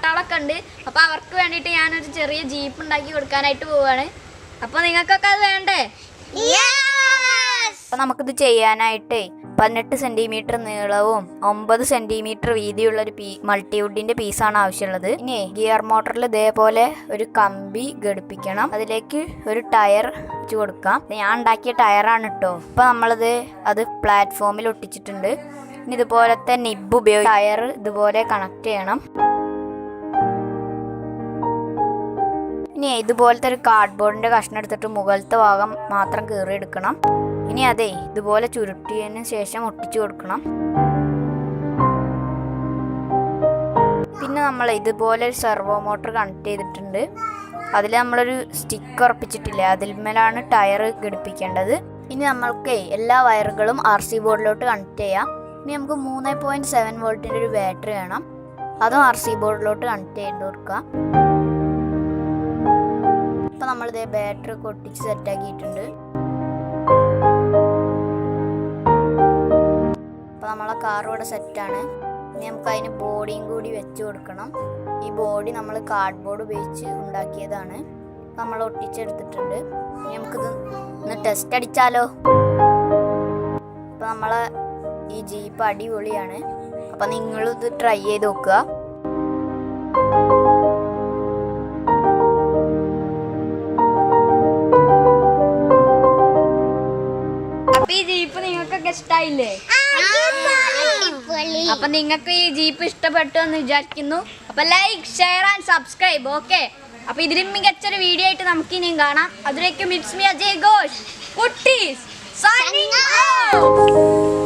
പാട്ടാളൊക്കെ ഉണ്ട്. അപ്പോൾ അവർക്ക് വേണ്ടിയിട്ട് ഞാനൊരു ചെറിയ ജീപ്പ് ഉണ്ടാക്കി കൊടുക്കാനായിട്ട് പോവുകയാണ്. അപ്പോൾ നിങ്ങൾക്കൊക്കെ അത് വേണ്ടേ? അപ്പോൾ നമുക്കിത് ചെയ്യാനായിട്ട് 18 സെന്റിമീറ്റർ നീളവും 9 സെന്റിമീറ്റർ വീതിയുള്ള ഒരു മൾട്ടിവുഡിന്റെ പീസാണ് ആവശ്യമുള്ളത്. ഇനി ഗിയർ മോട്ടറിൽ ഇതേപോലെ ഒരു കമ്പി ഘടിപ്പിക്കണം. അതിലേക്ക് ഒരു ടയർ വെച്ച് കൊടുക്കാം. ഞാൻ ഉണ്ടാക്കിയ ടയറാണ് കേട്ടോ. അപ്പോൾ അത് പ്ലാറ്റ്ഫോമിൽ ഒട്ടിച്ചിട്ടുണ്ട്. ഇനി ഇതുപോലത്തെ നിബ് ഉപയോഗിച്ച് ടയർ ഇതുപോലെ കണക്ട് ചെയ്യണം. ഇനി ഇതുപോലത്തെ ഒരു കാർഡ്ബോർഡിന്റെ കഷ്ണം എടുത്തിട്ട് മുകളിലത്തെ ഭാഗം മാത്രം കീറിയെടുക്കണം. ഇനി ഇതുപോലെ ചുരുട്ടിയതിന് ശേഷം ഒട്ടിച്ചു കൊടുക്കണം. പിന്നെ നമ്മൾ ഇതുപോലെ ഒരു സെർവോ മോട്ടർ കണക്ട് ചെയ്തിട്ടുണ്ട്. അതിൽ നമ്മളൊരു സ്റ്റിക്ക് ഉറപ്പിച്ചിട്ടില്ല, അതിന്മേലാണ് ടയർ ഘടിപ്പിക്കേണ്ടത്. ഇനി നമ്മൾക്ക് എല്ലാ വയറുകളും RC ബോർഡിലോട്ട് കണക്ട് ചെയ്യാം. ഇനി നമുക്ക് 3.7 വോൾട്ടിൻ്റെ ഒരു ബാറ്ററി വേണം. അതും RC ബോർഡിലോട്ട് കണക്ട് ചെയ്ത് കൊടുക്കാം. ഇപ്പം നമ്മളിതേ ബാറ്ററി ഒക്കെ ഒട്ടിച്ച് സെറ്റാക്കിയിട്ടുണ്ട്. അപ്പോൾ നമ്മളെ കാർ ഇവിടെ സെറ്റാണ്. ഇനി നമുക്ക് അതിന് ബോഡിയും കൂടി വെച്ച് കൊടുക്കണം. ഈ ബോഡി നമ്മൾ കാർഡ്ബോർഡ് ഉപയോഗിച്ച് ഉണ്ടാക്കിയതാണ്. നമ്മൾ ഒട്ടിച്ചെടുത്തിട്ടുണ്ട്. ഇനി നമുക്കിത് ഒന്ന് ടെസ്റ്റ് അടിച്ചാലോ. അപ്പോൾ നമ്മളെ ഈ ജീപ്പ് അടിപൊളിയാണ്. അപ്പം നിങ്ങളിത് ട്രൈ ചെയ്ത് നോക്കുക. അപ്പൊ ഈ ജീപ്പ് നിങ്ങൾക്കൊക്കെ ഇഷ്ടായില്ലേ? അപ്പൊ നിങ്ങൾക്ക് ഈ ജീപ്പ് ഇഷ്ടപ്പെട്ടു എന്ന് വിചാരിക്കുന്നു. അപ്പൊ like, share and subscribe. Okay, അപ്പൊ ഇതിലും മികച്ചൊരു വീഡിയോ ആയിട്ട് നമുക്ക് ഇനിയും കാണാം. അതിലേക്കും ഇറ്റ്സ് മീ അജയ് ഘോഷ് കുട്ടീസ് സൈനിങ് ഔട്ട്.